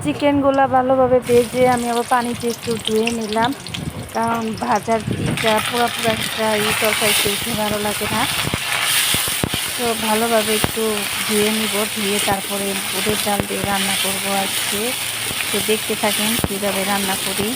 চিকেনগুলো ভালোভাবে ভেজে আমি আবার পানিতে একটু ধুয়ে নিলাম, কারণ ভাজার দিকটা পুরো একটা তরকারি খেতে ভালো লাগে না। তো ভালোভাবে একটু ধুয়ে নিব, ধুয়ে তারপরে বুটের ডাল দিয়ে রান্না করব আজকে। তো দেখতে থাকেন কীভাবে রান্না করি।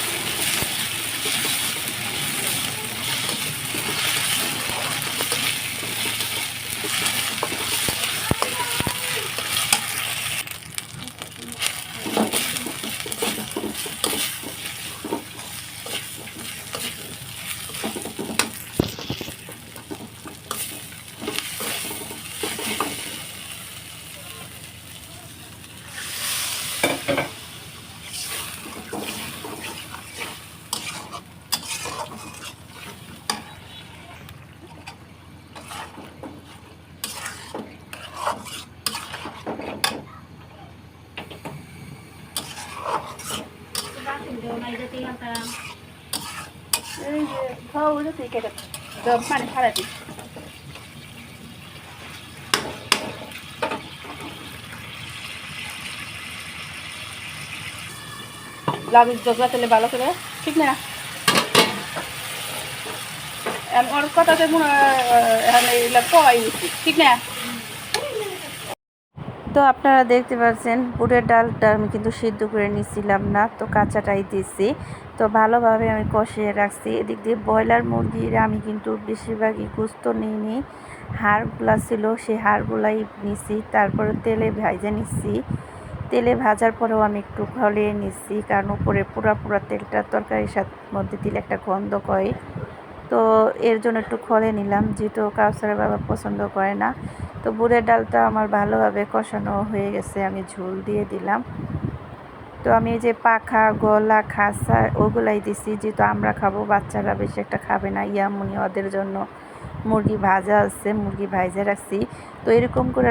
লাগু জগলা তেলে ভালো করে ঠিক না ওর কথাতে মনে হয় ঠিক না। তো আপনারা দেখতে পাচ্ছেন বুটের ডালটা আমি কিন্তু সিদ্ধ করে নিচ্ছিলাম না, তো কাঁচাটাই দিচ্ছি। তো ভালোভাবে আমি কষিয়ে রাখছি। এদিক দিয়ে ব্রয়লার মুরগির আমি কিন্তু বেশিরভাগই গোস্ত নিইনি, হাড়গুলা ছিল সেই হাড়গুলাই নিচ্ছি। তারপরে তেলে ভেজে নিচ্ছি, তেলে ভাজার পরেও আমি একটু খলিয়ে নিচ্ছি, কারণ উপরে পুরা তেলটা তরকারির সাথে মধ্যে দিলে একটা গন্ধ করে। তো এর জন্য একটু খলে নিলাম, যেহেতু কাউসারের বাবা পছন্দ করে না। তো বুটের ডালটা আমার ভালোভাবে কষানো হয়ে গেছে, আমি ঝোল দিয়ে দিলাম। তো আমি এই যে পাখা গলা খাসা ওগুলাই দিছি, যেহেতু আমরা খাবো, বাচ্চারা বেশি একটা খাবে না। ইয়ামুনি ওদের জন্য মুরগি ভাজা আছে, মুরগি ভাজা রাখছি। তো এরকম করে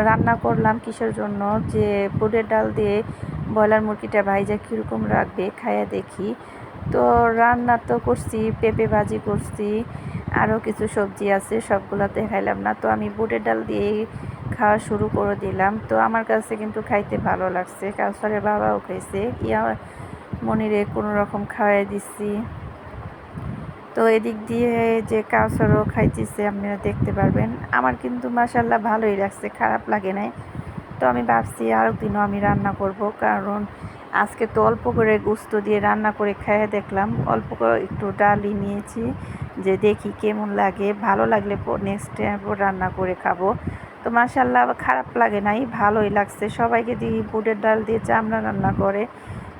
রান্না করলাম কিসের জন্য, যে বুটের ডাল দিয়ে ব্রয়লার মুরগিটা ভাজা কীরকম রাখবে খাইয়া দেখি। তো রান্না তো করছি, পেঁপে ভাজি করছি, আরও কিছু সবজি আছে, সবগুলো দেখাইলাম না। তো আমি বুটের ডাল দিয়ে খাওয়া শুরু করে দিলাম। তো আমার কাছে কিন্তু খাইতে ভালো লাগছে, কাউসারের বাবাও খাইছে, মনিরে কোনো রকম খাওয়াই দিচ্ছি। তো এদিক দিয়ে যে কাউসারও খাইতেছে, আপনারা দেখতে পারবেন। আমার কিন্তু মাশাআল্লাহ ভালোই লাগছে, খারাপ লাগে নাই। তো আমি ভাবছি আরও দিনও আমি রান্না করব, কারণ আজকে তো অল্প করে গোস্ত দিয়ে রান্না করে খেয়ে দেখলাম, অল্প করে একটু ডালই নিয়েছি, যে দেখি কেমন লাগে। ভালো লাগলে নেক্সট টাইম রান্না করে খাবো। তো মাশাআল্লাহ খারাপ লাগে নাই, ভালোই লাগছে। সবাইকে দিই বুটের ডাল দিয়ে চামড়া রান্না করে।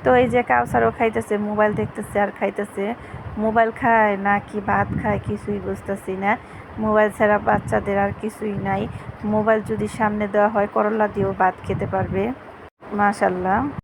তো এই যে কাউসারও খাইতেছে, মোবাইল দেখতেছে আর খাইতেছে। মোবাইল খায় না কি ভাত খায় কিছুই বুঝতেছি না। মোবাইল ছাড়া বাচ্চাদের আর কিছুই নাই। মোবাইল যদি সামনে দেওয়া হয় করলা দিয়েও ভাত খেতে পারবে। মাশাআল্লাহ।